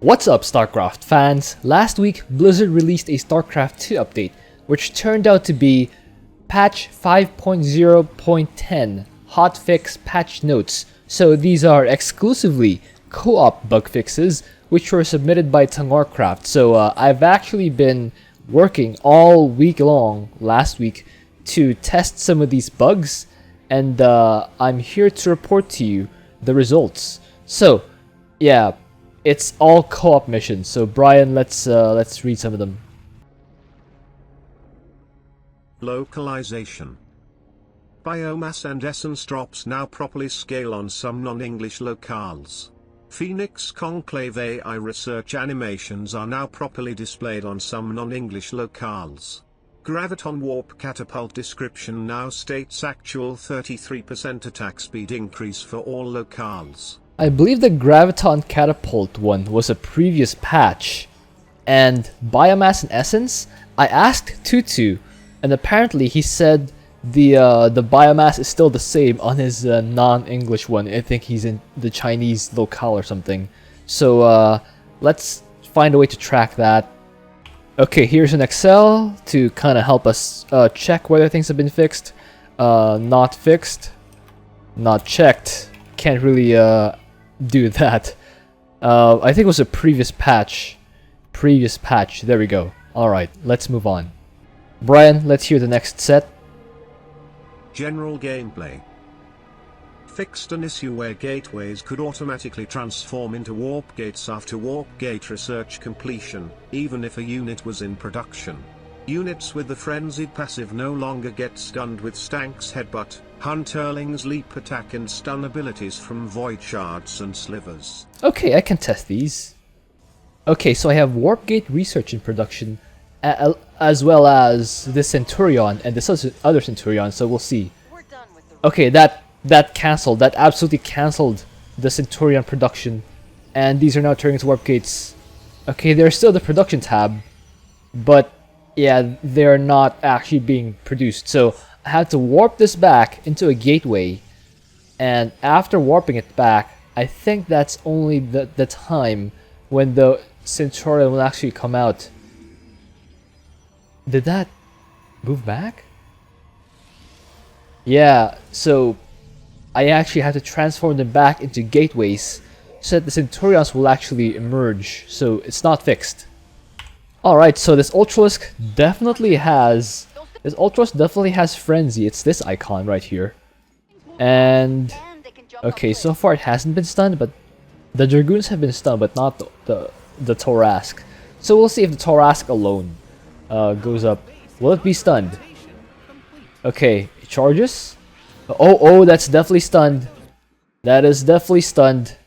What's up, Starcraft fans? Last week, Blizzard released a Starcraft II update, which turned out to be patch 5.0.10 hotfix patch notes. So these are exclusively co-op bug fixes, which were submitted by TangorCraft. So I've actually been working all week long last week to test some of these bugs, and I'm here to report to you the results. So yeah, it's all co-op missions. So Brian, let's read some of them. Localization. Biomass and essence drops now properly scale on some non-English locales. Phoenix Conclave AI research animations are now properly displayed on some non-English locales. Graviton Warp Catapult description now states actual 33% attack speed increase for all locales. I believe the Graviton Catapult one was a previous patch. And Biomass and Essence, I asked Tutu, and apparently he said the biomass is still the same on his non-English one. I think he's in the Chinese locale or something. So let's find a way to track that. Okay, here's an Excel to kind of help us check whether things have been fixed. Not fixed. Not checked. Can't really do that. I think it was a previous patch. Previous patch. There we go. Alright, let's move on. Brian, let's hear the next set. General gameplay. Fixed an issue where gateways could automatically transform into warp gates after warp gate research completion, even if a unit was in production. Units with the frenzied passive no longer get stunned with Stank's headbutt, Hunterling's leap attack and stun abilities from void shards and slivers. Okay, I can test these. Okay, so I have warp gate research in production, as well as this Centurion and this other Centurion, so we'll see. Okay, that cancelled. That absolutely cancelled the Centurion production, and these are now turning into warp gates. Okay, there's still the production tab, but yeah, they're not actually being produced. So I had to warp this back into a gateway, and after warping it back, I think that's only the time when the Centurion will actually come out. Did that move back? Yeah, so I actually have to transform them back into gateways so that the Centurions will actually emerge, so it's not fixed. Alright, so this Ultralisk definitely has Frenzy. It's this icon right here. And okay, so far it hasn't been stunned, but the Dragoons have been stunned, but not the Torask. So we'll see if the Torask alone goes up. Will it be stunned? Okay, it charges. Oh, that's definitely stunned. That is definitely stunned.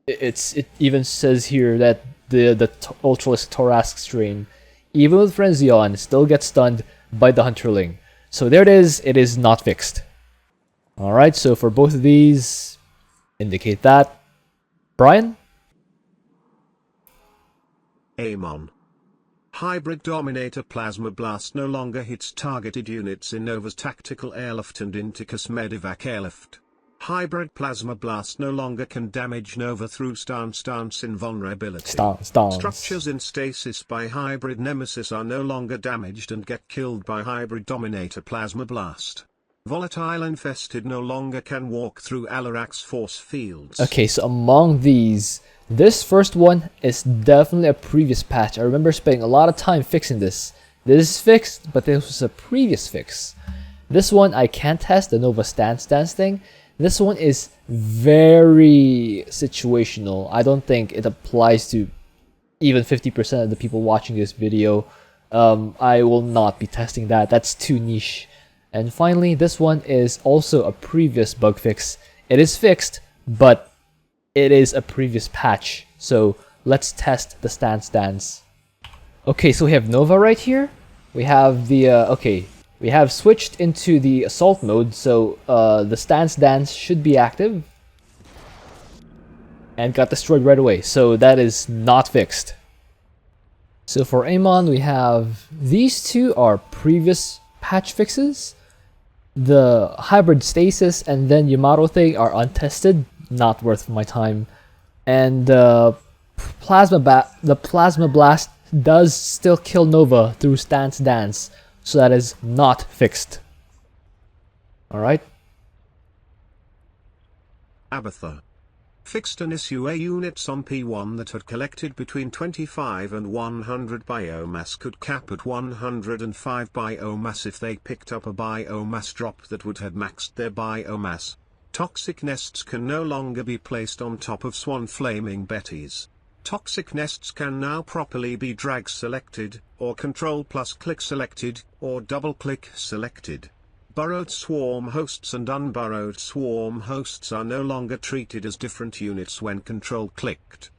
It even says here that the Ultralisk Torask strain, even with Frenzy on, still gets stunned by the Hunterling. So there it is not fixed. Alright, so for both of these, indicate that. Brian? Amon. Hybrid Dominator Plasma Blast no longer hits targeted units in Nova's Tactical Airlift and Inticus Medivac Airlift. Hybrid Plasma Blast no longer can damage Nova through stance invulnerability. Stance. Structures in stasis by Hybrid Nemesis are no longer damaged and get killed by Hybrid Dominator Plasma Blast. Volatile Infested no longer can walk through Alarak's force fields. Okay, so among these, this first one is definitely a previous patch. I remember spending a lot of time fixing this. This is fixed, but this was a previous fix. This one I can't test, the Nova stance thing. This one is very situational. I don't think it applies to even 50% of the people watching this video. I will not be testing that. That's too niche. And finally, this one is also a previous bug fix. It is fixed, but it is a previous patch. So let's test the stance. Okay, so we have Nova right here. We have the we have switched into the assault mode, so the stance should be active. And got destroyed right away, so that is not fixed. So for Amon, we have these two are previous patch fixes. The hybrid stasis and then Yamato thing are untested, not worth my time. And the Plasma Blast does still kill Nova through Stance Dance, so that is not fixed. Alright. Abatha. Fixed an issue. A units on P1 that had collected between 25 and 100 biomass could cap at 105 biomass if they picked up a biomass drop that would have maxed their biomass. Toxic nests can no longer be placed on top of Swan Flaming Betties. Toxic nests can now properly be drag selected, or control plus click selected, or double click selected. Burrowed swarm hosts and unburrowed swarm hosts are no longer treated as different units when control clicked.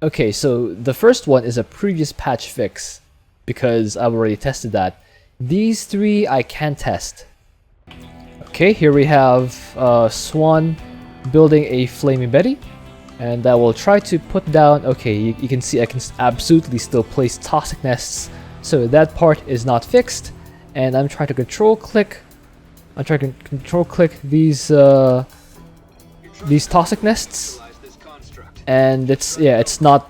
Okay, so the first one is a previous patch fix, because I've already tested that. These three I can test. Okay, here we have Swan building a Flaming Betty, and I will try to put down, okay, you can see I can absolutely still place Toxic Nests, so that part is not fixed, and I'm trying to control click these Toxic Nests, and it's not,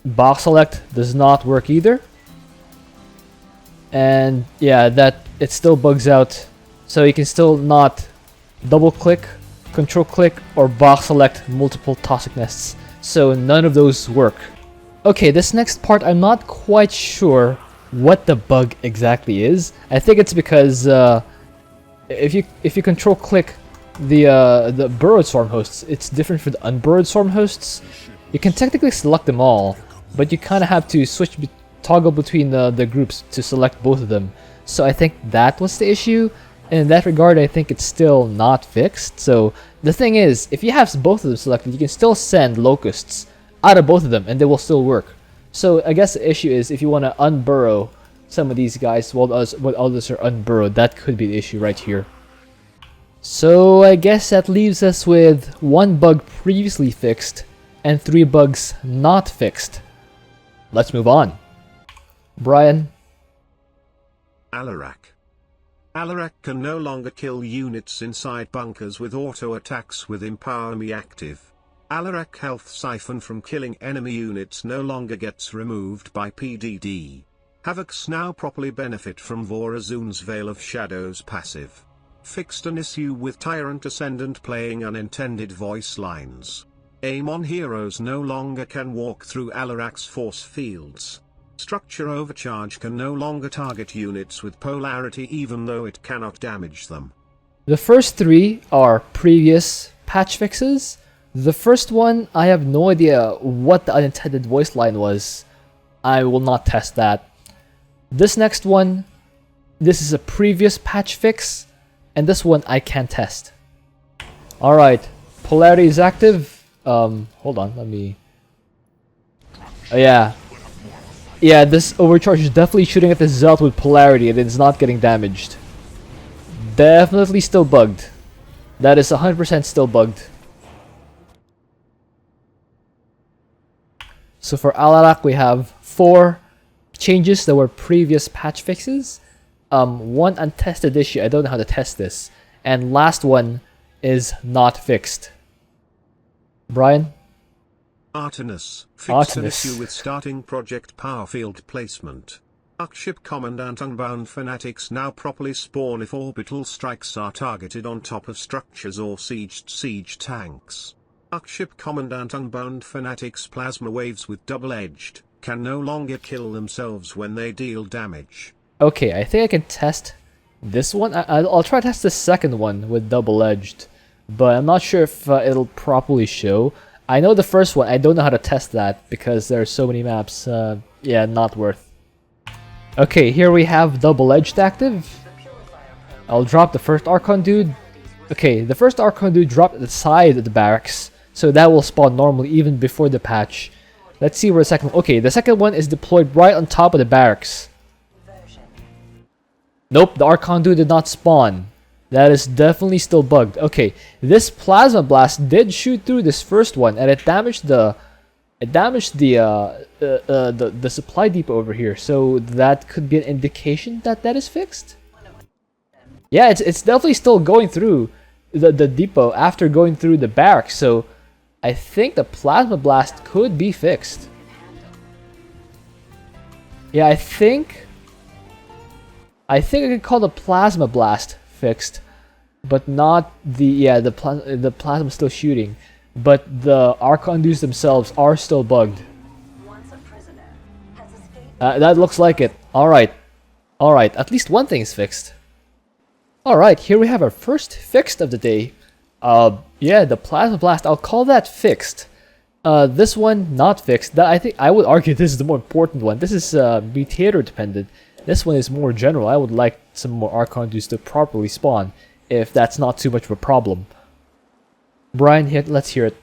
box select does not work either, and yeah, that it still bugs out, so you can still not double click, control click, or box select multiple Toxic Nests, so none of those work. Okay, this next part I'm not quite sure what the bug exactly is. I think it's because if you control click the burrowed swarm hosts, it's different for the unburrowed swarm hosts. You can technically select them all, but you kind of have to toggle between the groups to select both of them. So I think that was the issue. In that regard, I think it's still not fixed. So the thing is, if you have both of them selected, you can still send locusts out of both of them, and they will still work. So I guess the issue is if you want to unburrow some of these guys while others are unburrowed, that could be the issue right here. So I guess that leaves us with 1 bug previously fixed and 3 bugs not fixed. Let's move on. Brian. Alarak. Alarak can no longer kill units inside bunkers with auto attacks with Empower Me active. Alarak health siphon from killing enemy units no longer gets removed by PDD. Havocs now properly benefit from Vorazun's Veil of Shadows passive. Fixed an issue with Tyrant Ascendant playing unintended voice lines. Aim on heroes no longer can walk through Alarak's force fields. Structure overcharge can no longer target units with polarity even though it cannot damage them. The first 3 are previous patch fixes. The first one, I have no idea what the unintended voice line was. I will not test that. This next one, this is a previous patch fix, and this one I can test. Alright, polarity is active. Hold on, let me... yeah, this overcharge is definitely shooting at the Zelt with polarity and it's not getting damaged. Definitely still bugged. That is 100% still bugged. So for Alarak we have 4 changes that were previous patch fixes. 1 untested issue, I don't know how to test this. And last one is not fixed. Brian? Artemis. Fixed an issue with starting project power field placement. Arkship Commandant Unbound Fanatics now properly spawn if orbital strikes are targeted on top of structures or siege tanks. Arkship Commandant Unbound Fanatics plasma waves with double-edged can no longer kill themselves when they deal damage. Okay, I think I can test this one. I'll try to test the second one with double-edged, but I'm not sure if it'll properly show. I know the first one, I don't know how to test that because there are so many maps. Yeah, not worth. Okay, here we have double-edged active. I'll drop the first Archon dude. Okay, the first Archon dude dropped at the side of the barracks, so that will spawn normally even before the patch. Let's see where the second... Okay, the second one is deployed right on top of the barracks. Nope, the Archon dude did not spawn. That is definitely still bugged. Okay, this Plasma Blast did shoot through this first one, and it damaged the supply depot over here. So that could be an indication that that is fixed. Yeah, it's definitely still going through the depot after going through the barracks. So I think the Plasma Blast could be fixed. Yeah, I think I could call the Plasma Blast fixed, but not the plasma still shooting, but the Archonduits themselves are still bugged. That looks like it. Alright. Alright, at least one thing is fixed. Alright, here we have our first fixed of the day. Yeah, the Plasma Blast, I'll call that fixed. This one, not fixed. That, I think I would argue this is the more important one. This is mutator dependent. This one is more general. I would like some more Archonduits to properly spawn, if that's not too much of a problem. Brian, let's hear it.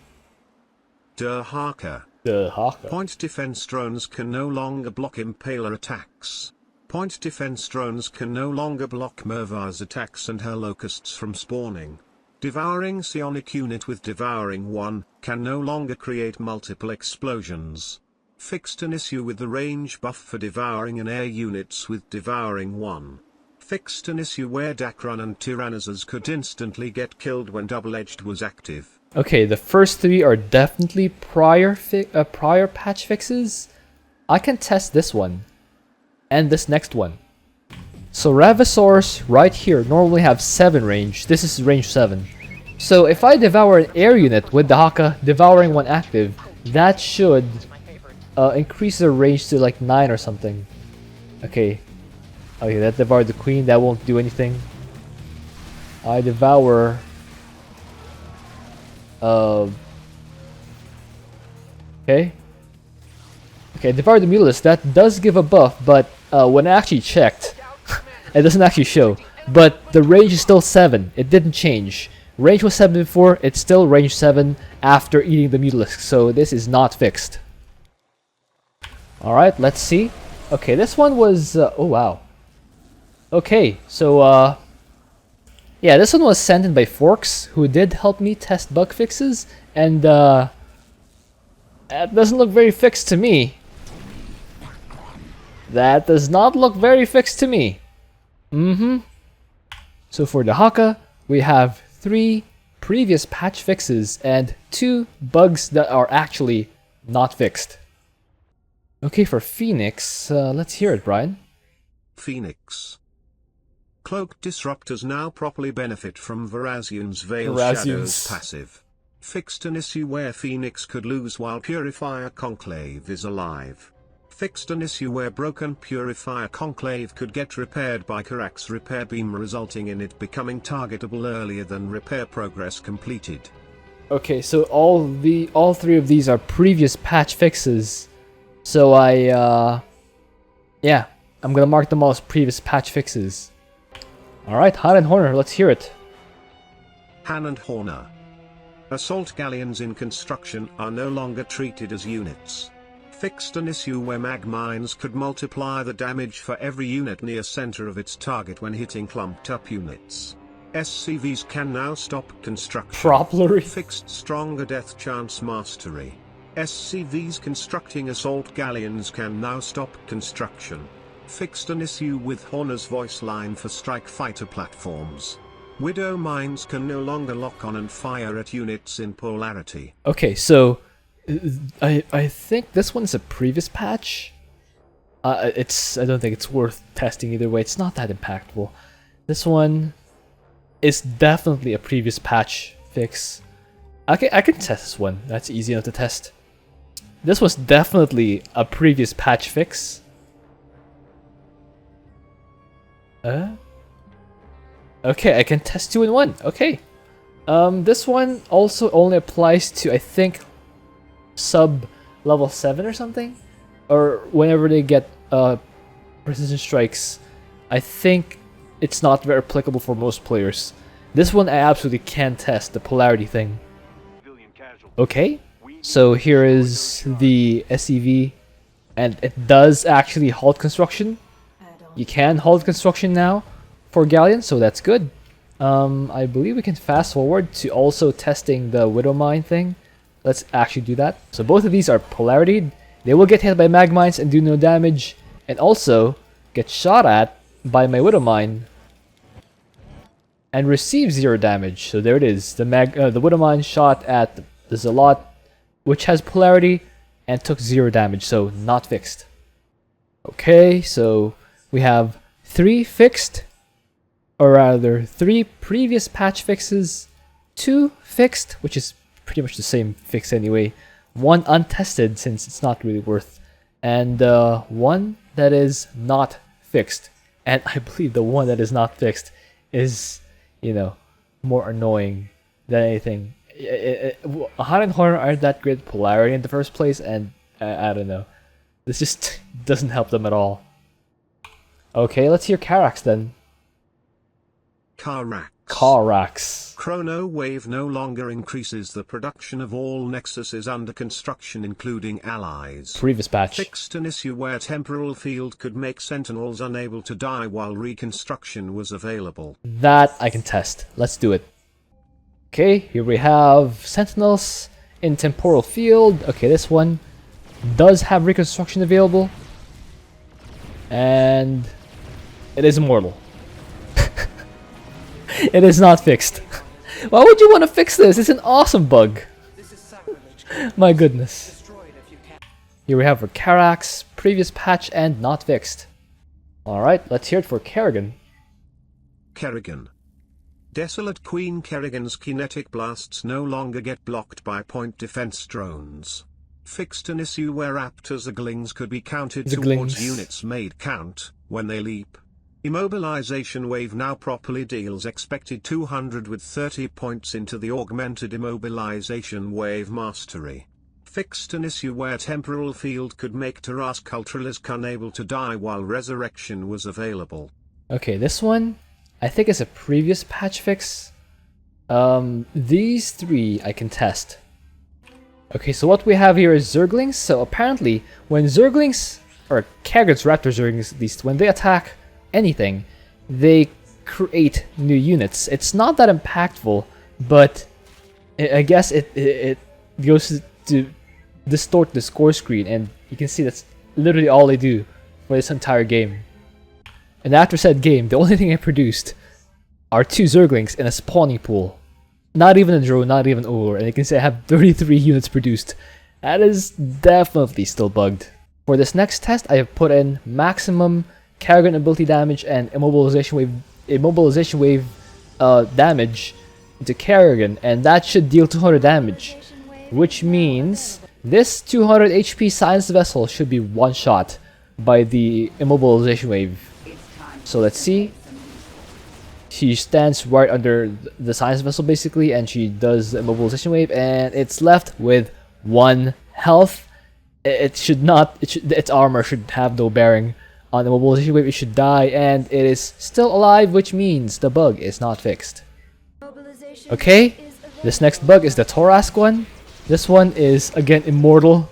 Der Haka. The Haka. Point defense drones can no longer block Impaler attacks. Point defense drones can no longer block Mervar's attacks and her locusts from spawning. Devouring psionic unit with Devouring 1 can no longer create multiple explosions. Fixed an issue with the range buff for Devouring and air units with Devouring 1. Fixed an issue where Dacron and Tyrannizers could instantly get killed when Double-Edged was active. Okay, the first three are definitely prior patch fixes. I can test this one and this next one. So Ravasaurs right here normally have 7 range. This is range 7. So if I devour an air unit with the Haka Devouring 1 active, that should increase the range to like 9 or something. Okay. Okay, that devoured the queen. That won't do anything. I devour... Okay. Okay, devour the Mutalisk. That does give a buff, but when I actually checked, it doesn't actually show. But the range is still 7. It didn't change. Range was 7 before. It's still range 7 after eating the Mutalisk. So this is not fixed. Alright, let's see. Okay, this one was... oh, wow. Okay, so... yeah, this one was sent in by Forks, who did help me test bug fixes, and that doesn't look very fixed to me. That does not look very fixed to me. So for the Haka, we have 3 previous patch fixes and 2 bugs that are actually not fixed. Okay, for Phoenix, let's hear it, Brian. Phoenix. Cloaked Disruptors now properly benefit from Verazium's Veil Shadows passive. Fixed an issue where Phoenix could lose while Purifier Conclave is alive. Fixed an issue where broken Purifier Conclave could get repaired by Karak's repair beam, resulting in it becoming targetable earlier than repair progress completed. Okay, so all 3 of these are previous patch fixes. So yeah, I'm gonna mark them all as previous patch fixes. Alright, Han and Horner, let's hear it. Han and Horner. Assault galleons in construction are no longer treated as units. Fixed an issue where mag mines could multiply the damage for every unit near center of its target when hitting clumped up units. SCVs can now stop construction. Proplery. Fixed stronger death chance mastery. SCVs constructing assault galleons can now stop construction. Fixed an issue with Horner's voice line for strike fighter platforms. Widow mines can no longer lock on and fire at units in polarity. Okay, so I think this one's a previous patch. I don't think it's worth testing either way. It's not that impactful. This one is definitely a previous patch fix. I can test this one. That's easy enough to test. This was definitely a previous patch fix. Okay, I can test 2 in 1. Okay. This one also only applies to, I think, sub level 7 or something, or whenever they get precision strikes. I think it's not very applicable for most players. This one I absolutely can test, the polarity thing. Okay, so here is the SCV, and it does actually halt construction. You can halt construction now for Galleon, so that's good. I believe we can fast forward to also testing the Widow Mine thing. Let's actually do that. So both of these are polarity. They will get hit by mag mines and do no damage, and also get shot at by my Widow Mine and receive 0 damage. So there it is. The Widow Mine shot at the Zealot, which has polarity and took 0 damage, so not fixed. Okay, so we have 3 fixed, or rather 3 previous patch fixes, 2 fixed, which is pretty much the same fix anyway, 1 untested since it's not really worth, and 1 that is not fixed. And I believe the one that is not fixed is, you know, more annoying than anything. Hot and Horror aren't that great polarity in the first place, and I don't know. This just doesn't help them at all. Okay, let's hear Carax then. Carax. Chrono Wave no longer increases the production of all nexuses under construction, including allies. Previous patch. Fixed an issue where temporal field could make sentinels unable to die while reconstruction was available. That I can test. Let's do it. Okay, here we have sentinels in temporal field. Okay, this one does have reconstruction available. And it is immortal. It is not fixed. Why would you want to fix this? It's an awesome bug. My goodness. Here we have for Carax, previous patch and not fixed. Alright, let's hear it for Kerrigan. Kerrigan. Desolate Queen Kerrigan's kinetic blasts no longer get blocked by point defense drones. Fixed an issue where Raptor Zerglings could be counted towards units made count when they leap. Immobilization wave now properly deals expected 200 with 30 points into the augmented immobilization wave mastery. Fixed an issue where temporal field could make Taras Culturalisk unable to die while resurrection was available. Okay, this one I think is a previous patch fix. These 3 I can test. Okay, so what we have here is Zerglings. So apparently when Zerglings, or Kerrigan's Raptor Zerglings, when they attack anything, they create new units. It's not that impactful, but I guess it goes to distort the score screen, and you can see that's literally all they do for this entire game. And after said game, the only thing I produced are 2 Zerglings in a spawning pool. Not even a drone, not even Over, and you can see I have 33 units produced. That is definitely still bugged. For this next test, I have put in maximum Kerrigan ability damage and immobilization wave damage into Kerrigan, and that should deal 200 damage, which means this 200 HP science vessel should be one shot by the immobilization wave. So let's see. She stands right under the science vessel basically, and she does the immobilization wave, and it's left with 1 health. Its armor should have no bearing on the immobilization wave. It should die, and it is still alive, which means the bug is not fixed. Okay, this next bug is the Thorask one. This one is again immortal.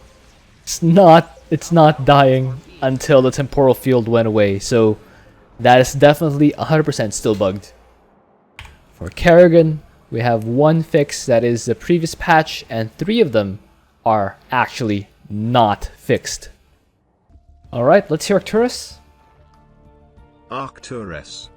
It's not dying until the temporal field went away, so that is definitely 100% still bugged. For Kerrigan, we have 1 fix that is the previous patch, and 3 of them are actually not fixed. Alright, let's hear Arcturus. Arcturus.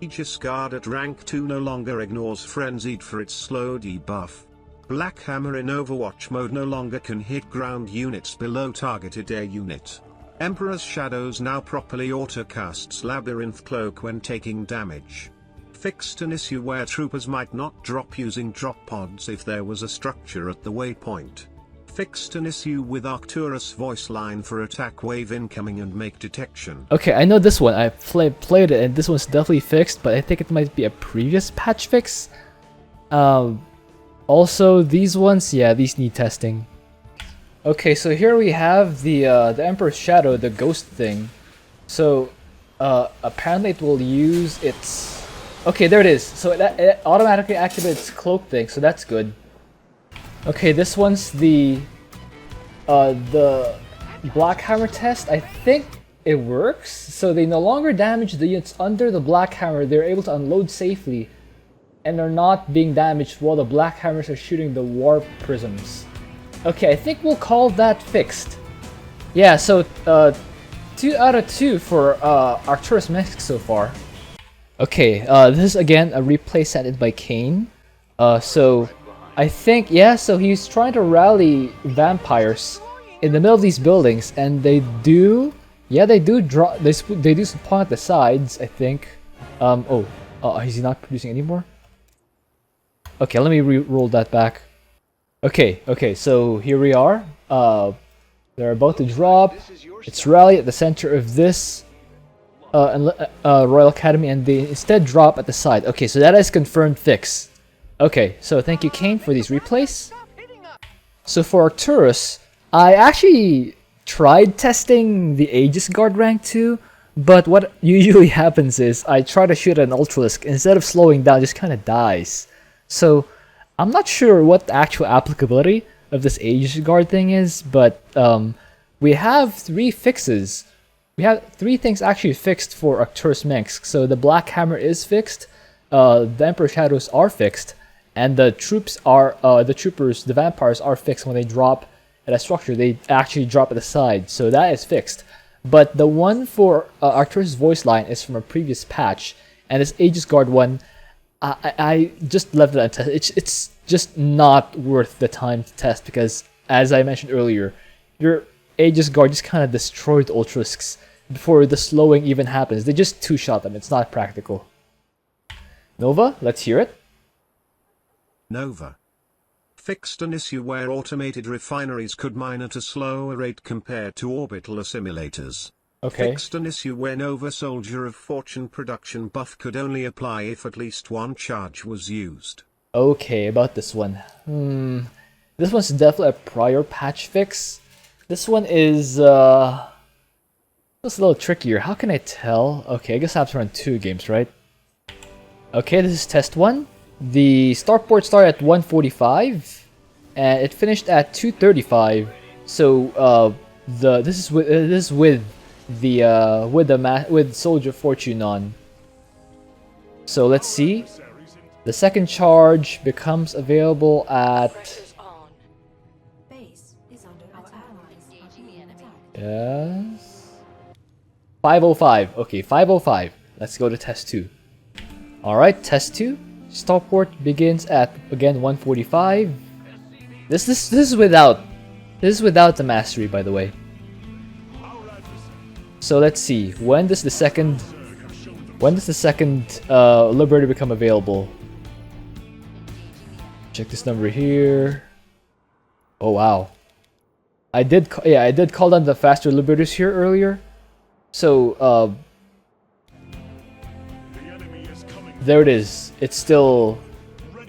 Aegis Guard at rank 2 no longer ignores Frenzied for its slow debuff. Black Hammer in Overwatch mode no longer can hit ground units below targeted air unit. Emperor's Shadows now properly autocasts Labyrinth Cloak when taking damage. Fixed an issue where troopers might not drop using drop pods if there was a structure at the waypoint. Fixed an issue with Arcturus voice line for attack wave incoming and make detection. Okay, I know this one. I played it, and this one's definitely fixed, but I think it might be a previous patch fix. Also, these ones, yeah, these need testing. Okay, so here we have the Emperor's Shadow, the ghost thing. So apparently it will use its... Okay, there it is. So it automatically activates its cloak thing, so that's good. Okay, this one's the Black Hammer test. I think it works. So they no longer damage the units under the Black Hammer. They're able to unload safely, and they're not being damaged while the Black Hammers are shooting the warp prisms. Okay, I think we'll call that fixed. Yeah, so 2 out of 2 for Arcturus Mech so far. Okay, this is again a replay sent in by Kane. So I think, yeah, so he's trying to rally vampires in the middle of these buildings, and they do Yeah, they do drop. They do spawn at the sides, I think. Is he not producing anymore? Okay, let me roll that back. Okay, so here we are. They're about to drop. It's rally at the center of this Royal Academy, and they instead drop at the side. Okay, so that is confirmed fix. Okay, so thank you, Kane, for these replays. So for Arcturus, I actually tried testing the Aegis Guard rank too, but what usually happens is I try to shoot an Ultralisk, instead of slowing down, just kind of dies. So I'm not sure what the actual applicability of this Aegis Guard thing is, but we have 3 fixes. We have 3 things actually fixed for Arcturus Mengsk. So the Black Hammer is fixed, the Emperor Shadows are fixed, and the the vampires are fixed when they drop at a structure. They actually drop at the side, so that is fixed. But the one for Arcturus voice line is from a previous patch, and this Aegis Guard one, I just left it untested. It's just not worth the time to test because, as I mentioned earlier, your Aegis Guard just kind of destroyed Ultralisks before the slowing even happens. They just two-shot them. It's not practical. Nova, let's hear it. Nova fixed an issue where automated refineries could mine at a slower rate compared to orbital assimilators. Okay. Fixed an issue where Nova Soldier of Fortune production buff could only apply if at least one charge was used. Okay, about this one. This one's definitely a prior patch fix. This one is it's a little trickier. How can I tell? Okay, I guess I have to run 2 games, right? Okay, this is test 1. The starport started at 145, and it finished at 235. So this is with Soldier of Fortune on. So let's see. The second charge becomes available at yes 505. Okay, 505. Let's go to test 2. All right, test 2. Starport begins at again 145. This is without the mastery, by the way. So let's see. When does the second Liberator become available? Check this number here. Oh wow. I did call down the faster Liberators here earlier. So there it is. It's still,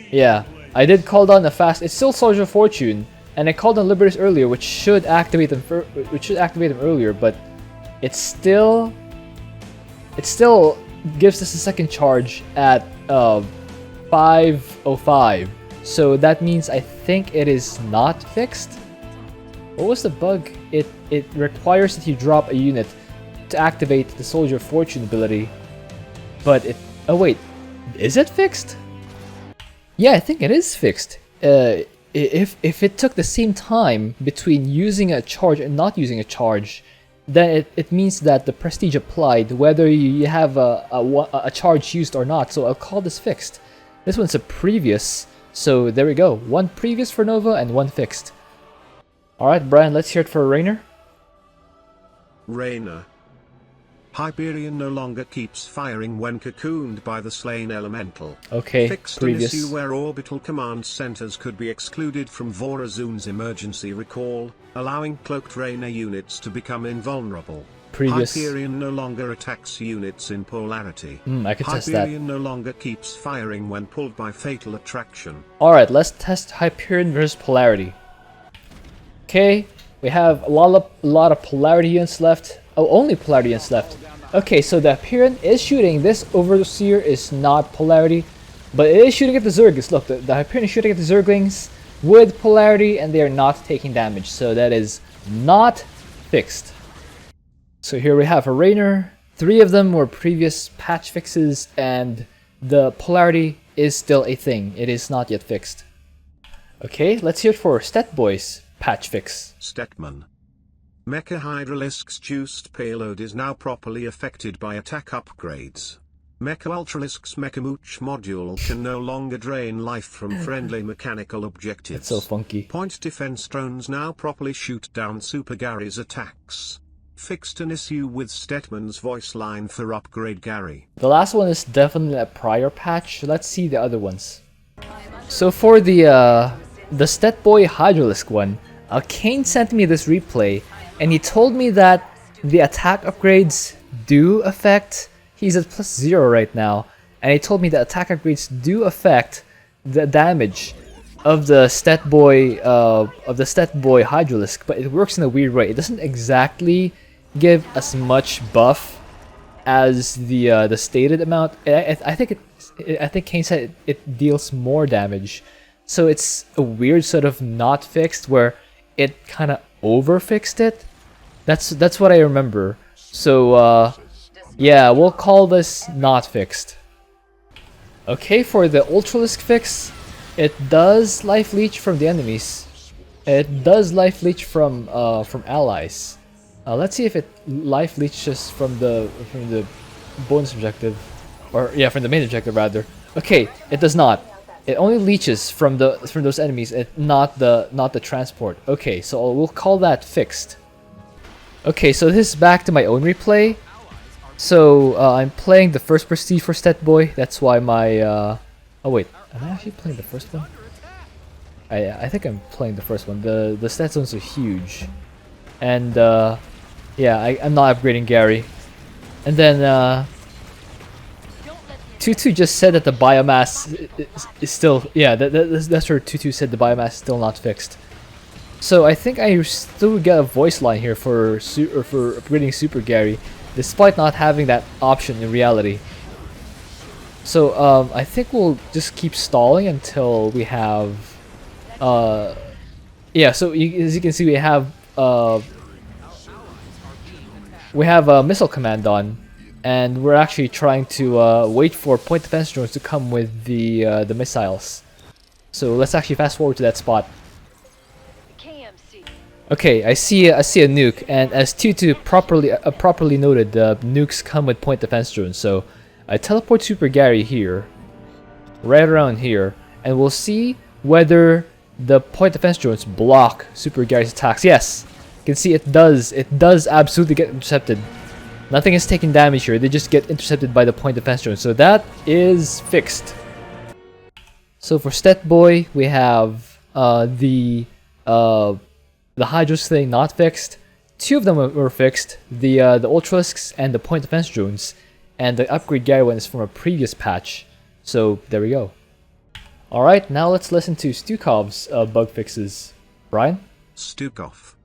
yeah. I did call down the fast. It's still Soldier of Fortune, and I called on Liberators earlier, which should activate them. Earlier, but it still gives us a second charge at 505. So that means I think it is not fixed. What was the bug? It requires that you drop a unit to activate the Soldier of Fortune ability, but it. Oh wait. Is it fixed? Yeah, I think it is fixed. If it took the same time between using a charge and not using a charge, then it means that the prestige applied whether you have a charge used or not. So I'll call this fixed. This one's a previous, so there we go. 1 previous for Nova and 1 fixed. Alright, Brian, let's hear it for Rainer. Rainer. Hyperion no longer keeps firing when cocooned by the slain elemental. Okay, fixed previous. An issue where orbital command centers could be excluded from Vorazun's emergency recall, allowing cloaked Rainer units to become invulnerable. Previous. Hyperion no longer attacks units in polarity. I could test that. Hyperion no longer keeps firing when pulled by fatal attraction. Alright, let's test Hyperion versus polarity. Okay, we have a lot of polarity units left. Oh, only polarity units left. Okay, so the Hyperion is shooting. This Overseer is not polarity, but it is shooting at the Zerglings. Look, the Hyperion is shooting at the Zerglings with polarity, and they are not taking damage. So that is not fixed. So here we have a Rainer. 3 of them were previous patch fixes, and the polarity is still a thing. It is not yet fixed. Okay, let's hear it for Stetboy's patch fix. Stetman. Mecha Hydralisk's juiced payload is now properly affected by attack upgrades. Mecha Ultralisk's Mechamooch module can no longer drain life from friendly mechanical objectives. It's so funky. Point defense drones now properly shoot down Super Gary's attacks. Fixed an issue with Stetman's voice line for upgrade Gary. The last one is definitely a prior patch. Let's see the other ones. So for the Stetboy Hydralisk one, Kane sent me this replay, and he told me that the attack upgrades do affect. He's at +0 right now, and he told me that attack upgrades do affect the damage of the Stetboy Hydralisk, but it works in a weird way. It doesn't exactly give as much buff as the stated amount. I think Kane said it deals more damage, so it's a weird sort of not fixed where it kind of over fixed it. That's what I remember. So yeah, we'll call this not fixed. Okay, for the Ultralisk fix, it does life leech from the enemies. It does life leech from allies. Let's see if it life leeches from the bonus objective, or yeah, from the main objective rather. Okay, it does not. It only leeches from those enemies, not the transport. Okay, so we'll call that fixed. Okay, so this is back to my own replay. So I'm playing the first prestige for Stetboy. That's why my oh wait, am I actually playing the first one? I think I'm playing the first one. The stat zones are huge, and yeah, I'm not upgrading Gary. And then Tutu just said that the biomass is still, yeah, that's where Tutu said the biomass is still not fixed. So I think I still get a voice line here for upgrading Super Gary, despite not having that option in reality. So I think we'll just keep stalling until we have yeah, so as you can see, we have a missile command on, and we're actually trying to wait for point defense drones to come with the missiles. So let's actually fast forward to that spot. Okay, I see a nuke, and as Tutu properly noted, the nukes come with point defense drones. So I teleport Super Gary here, right around here, and we'll see whether the point defense drones block Super Gary's attacks. Yes, you can see it does. It does absolutely get intercepted. Nothing is taking damage here. They just get intercepted by the point defense drones. So that is fixed. So for Stetboy, we have the Hydros thing not fixed. Two of them were fixed. The Ultralisks and the point defense drones. And the upgrade Gary one is from a previous patch. So there we go. Alright, now let's listen to Stukov's bug fixes. Brian? Stukov.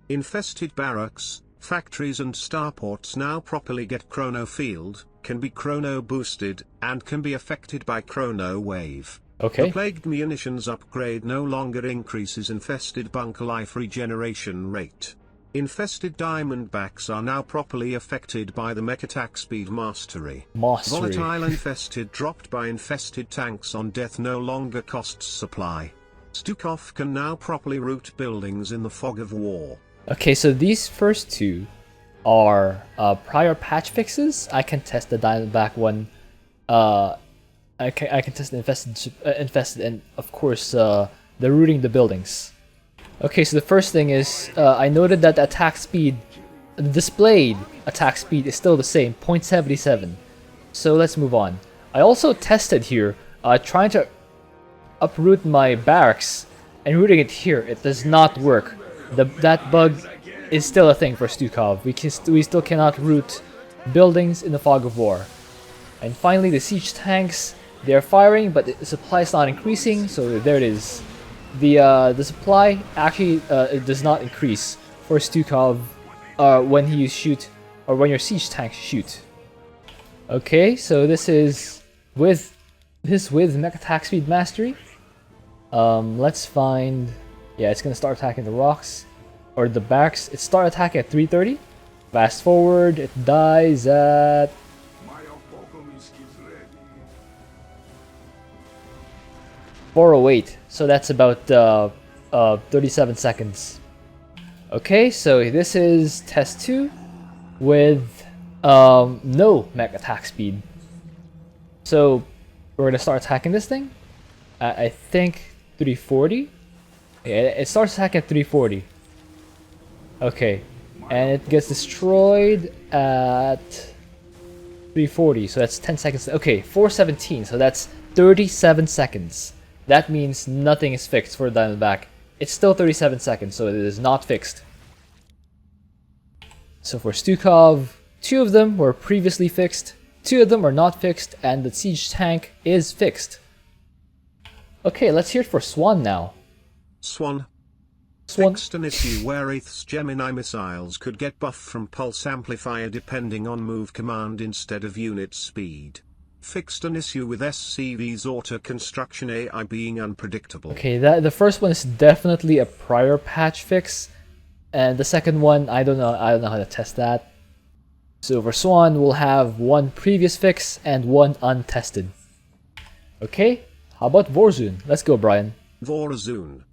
Infested barracks, factories and starports now properly get chrono field, can be chrono boosted, and can be affected by chrono wave. Okay. The plagued munitions upgrade no longer increases infested bunker life regeneration rate. Infested diamondbacks are now properly affected by the mech attack speed mastery. Volatile infested dropped by infested tanks on death no longer costs supply. Stukov can now properly root buildings in the fog of war. Okay, so these first two are prior patch fixes. I can test the diamondback one. I can test the infested, and of course the rooting the buildings. Okay, so the first thing is I noted that the attack speed, the displayed attack speed is still the same, 0.77. So let's move on. I also tested here, trying to uproot my barracks and rooting it here. It does not work. That bug is still a thing for Stukov. We still cannot root buildings in the fog of war. And finally, the siege tanks. They are firing, but the supply is not increasing. So there it is. The supply actually it does not increase for Stukov when you shoot, or when your siege tanks shoot. Okay, so this is with mech attack speed mastery. Let's find. Yeah, it's gonna start attacking the rocks or the barracks. It start attacking at 3:30. Fast forward, it dies at 4:08. So that's about 37 seconds. Okay, so this is test 2 with no mech attack speed. So we're gonna start attacking this thing. I think 3:40. Yeah, it starts attacking at 3:40. Okay, and it gets destroyed at 340, so that's 10 seconds. Okay, 417, so that's 37 seconds. That means nothing is fixed for the Diamondback. It's still 37 seconds, so it is not fixed. So for Stukov, 2 of them were previously fixed, 2 of them are not fixed, and the siege tank is fixed. Okay, let's hear it for Swan now. Swan fixed an issue where Wraith's Gemini missiles could get buff from pulse amplifier depending on move command instead of unit speed. Fixed an issue with SCV's auto construction AI being unpredictable. Okay, the first one is definitely a prior patch fix, and the second one I don't know how to test that. So for Swan, we'll have 1 previous fix and 1 untested. Okay, how about Vorzun? Let's go, Brian. Vorzun.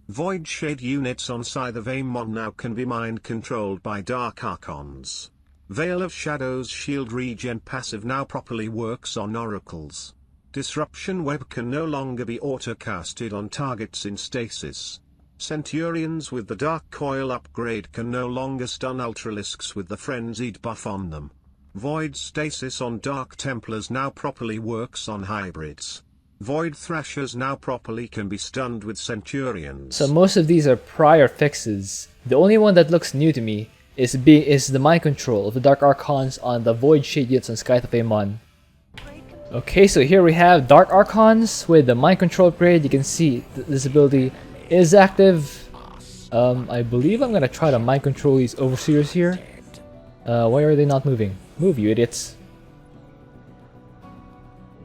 Void Shade units on Scythe of Amon now can be mind controlled by Dark Archons. Veil of Shadows shield regen passive now properly works on oracles. Disruption Web can no longer be auto-casted on targets in stasis. Centurions with the Dark Coil upgrade can no longer stun Ultralisks with the Frenzied buff on them. Void Stasis on Dark Templars now properly works on hybrids. Void Thrashers now properly can be stunned with Centurions. So most of these are prior fixes. The only one that looks new to me is the mind control of the Dark Archons on the Void Shade units on Scythe of Amon. Okay, so here we have Dark Archons with the mind control upgrade. You can see this ability is active. I believe I'm gonna try to mind control these Overseers here. Why are they not moving? Move, you idiots.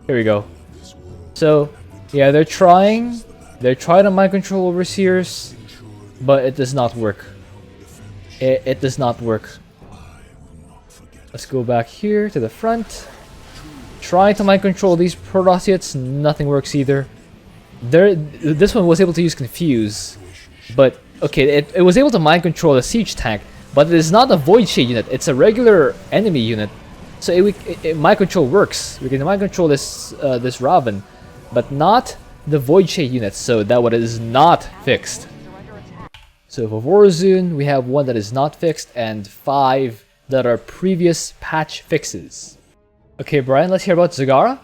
Here we go. So, yeah, they're trying to mind control Overseers, but it does not work. It does not work. Let's go back here to the front. Trying to mind control these Protoss, nothing works either. This one was able to use Confuse, but okay, it was able to mind control the siege tank, but it is not a Void Shade unit. It's a regular enemy unit, so mind control works. We can mind control this Raven, but not the Void Shade units. So that one is not fixed. So for Vorzun, we have 1 that is not fixed and 5 that are previous patch fixes. Okay, Brian, let's hear about Zagara.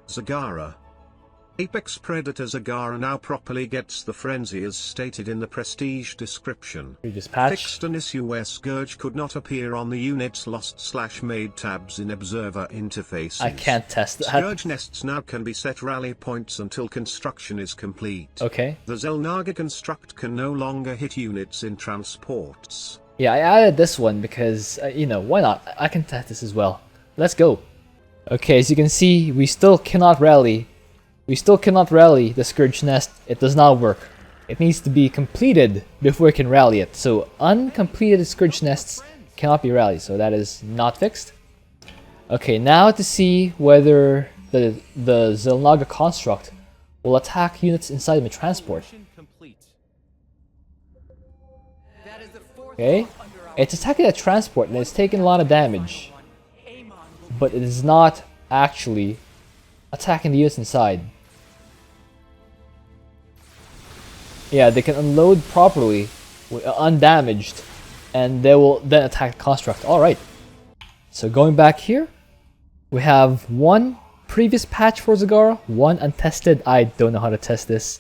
Zagara. Apex Predator Zagara now properly gets the frenzy as stated in the prestige description. Previous patch. Fixed an issue where Scourge could not appear on the unit's lost/made tabs in observer interfaces. I can't test that. Scourge nests now can be set rally points until construction is complete. Okay. The Xel'Naga construct can no longer hit units in transports. Yeah, I added this one because, you know, why not? I can test this as well. Let's go. Okay, as you can see, we still cannot rally. The Scourge Nest. It does not work. It needs to be completed before we can rally it. So uncompleted Scourge Nests cannot be rallied. So that is not fixed. Okay, now to see whether the Xel'Naga construct will attack units inside of the transport. Okay, it's attacking a transport and it's taking a lot of damage, but it is not actually attacking the units inside. Yeah, they can unload properly, undamaged, and they will then attack the construct. Alright, so going back here, we have 1 previous patch for Zagara, 1 untested, I don't know how to test this,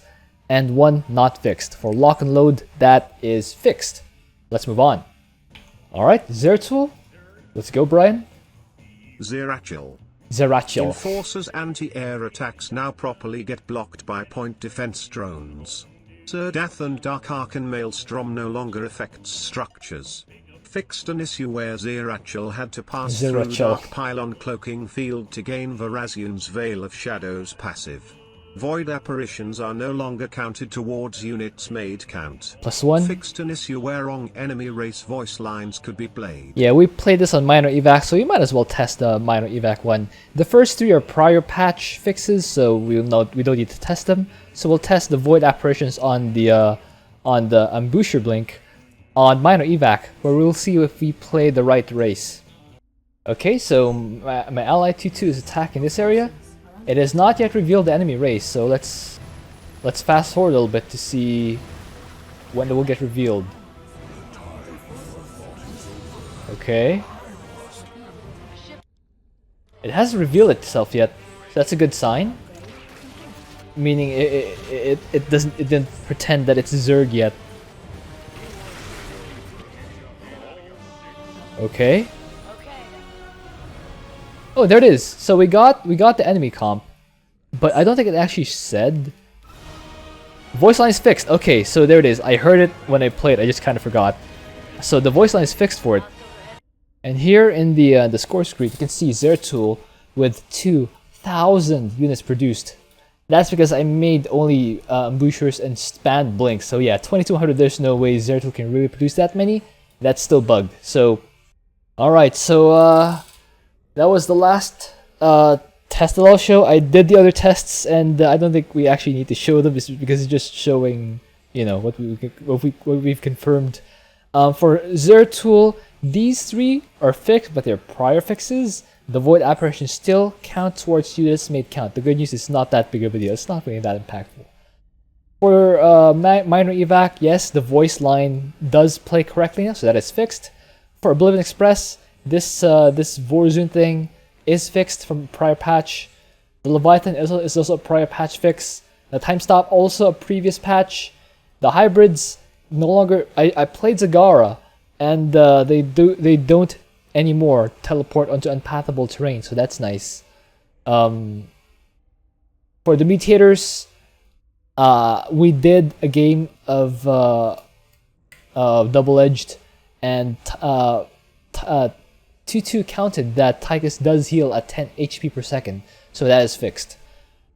and 1 not fixed. For lock and load, that is fixed. Let's move on. Alright, Zeratul. Let's go, Brian. Zeratul. Enforcer's anti-air attacks now properly get blocked by point defense drones. Zerdath and Dark Archon Maelstrom no longer affects structures. Fixed an issue where Zeratul had to pass through Dark Pylon Cloaking Field to gain Varazian's Veil of Shadows passive. Void apparitions are no longer counted towards units made count. +1. Fixed an issue where wrong enemy race voice lines could be played. Yeah, we played this on minor evac, so you might as well test the minor evac one. The first 3 are prior patch fixes, so we don't need to test them. So we'll test the void apparitions on the ambusher blink on minor evac, where we'll see if we play the right race. Okay, so my ally T2 is attacking this area. It has not yet revealed the enemy race, so let's fast forward a little bit to see when it will get revealed. Okay. It hasn't revealed itself yet. So that's a good sign. Meaning it didn't pretend that it's Zerg yet. Okay. Oh, there it is. So we got the enemy comp, but I don't think it actually said. Voice line is fixed. Okay, so there it is. I heard it when I played. I just kind of forgot. So the voice line is fixed for it. And here in the score screen, you can see Zeratul with 2,000 units produced. That's because I made only Ambushers and Spanned Blinks. So yeah, 2200, there's no way Zeratul can really produce that many. That's still bugged. So, alright, so that was the last test that I'll show. I did the other tests, and I don't think we actually need to show them because it's just showing, you know, what we've confirmed. For Zeratul, these three are fixed, but they're prior fixes. The Void Apparition still count towards units made count. The good news is not that big of a deal. It's not really that impactful. For Minor Evac, yes, the voice line does play correctly now, so that is fixed. For Oblivion Express, this Vorzun thing is fixed from prior patch. The Leviathan is also a prior patch fix. The Time Stop also a previous patch. The hybrids no longer. I played Zagara, and they don't anymore teleport onto unpathable terrain, so that's nice. For the Mutators, we did a game of double-edged, and 2-2 counted that Tychus does heal at 10 HP per second, so that is fixed.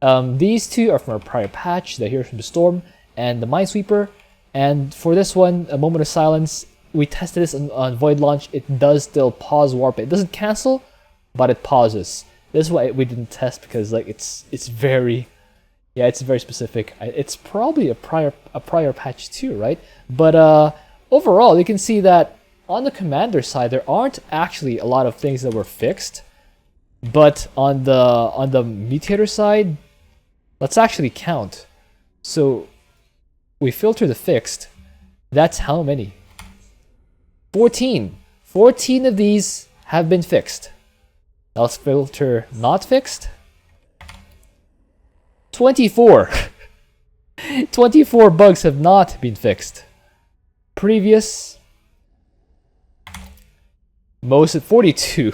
These two are from a prior patch, the Heroes from the Storm and the Minesweeper, and for this one, a Moment of Silence, we tested this on Void Launch. It does still pause warp. It doesn't cancel, but it pauses. This is why we didn't test, because like it's very specific. It's probably a prior patch too, right? But overall, you can see that on the commander side, there aren't actually a lot of things that were fixed. But on the Mutator side, let's actually count. So we filter the fixed. That's how many? 14. 14 of these have been fixed. Let's filter not fixed. 24. 24 bugs have not been fixed. Previous, most at 42.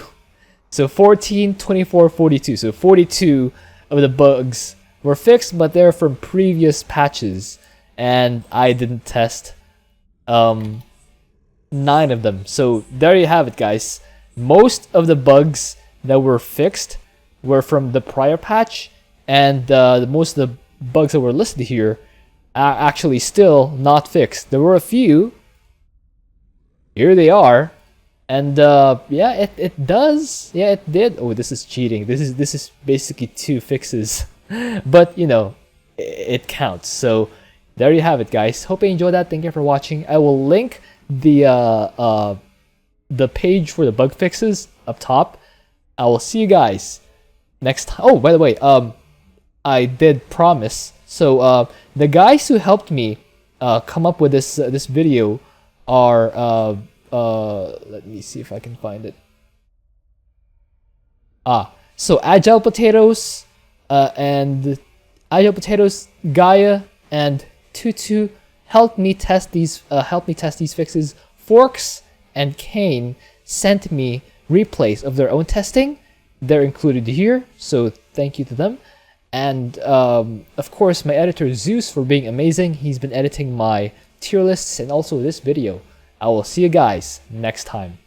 So 14, 24, 42. So 42 of the bugs were fixed, but they're from previous patches. And I didn't test 9 of them. So there you have it, guys. Most of the bugs that were fixed were from the prior patch, and most of the bugs that were listed here are actually still not fixed. There were a few. Here they are. And yeah, it does. Yeah, it did. Oh, this is cheating. This is basically 2 fixes. But, you know, it counts. So there you have it, guys. Hope you enjoyed that. Thank you for watching. I will link the page for the bug fixes up top. I will see you guys next time. Oh, by the way, I did promise. So the guys who helped me come up with this video are let me see if I can find it. So Agile Potatoes and Agile Potatoes, Gaia, and Tutu helped me test these fixes. Forks and Kane sent me replays of their own testing. They're included here, so thank you to them. And of course, my editor Zeus for being amazing. He's been editing my tier lists and also this video. I will see you guys next time.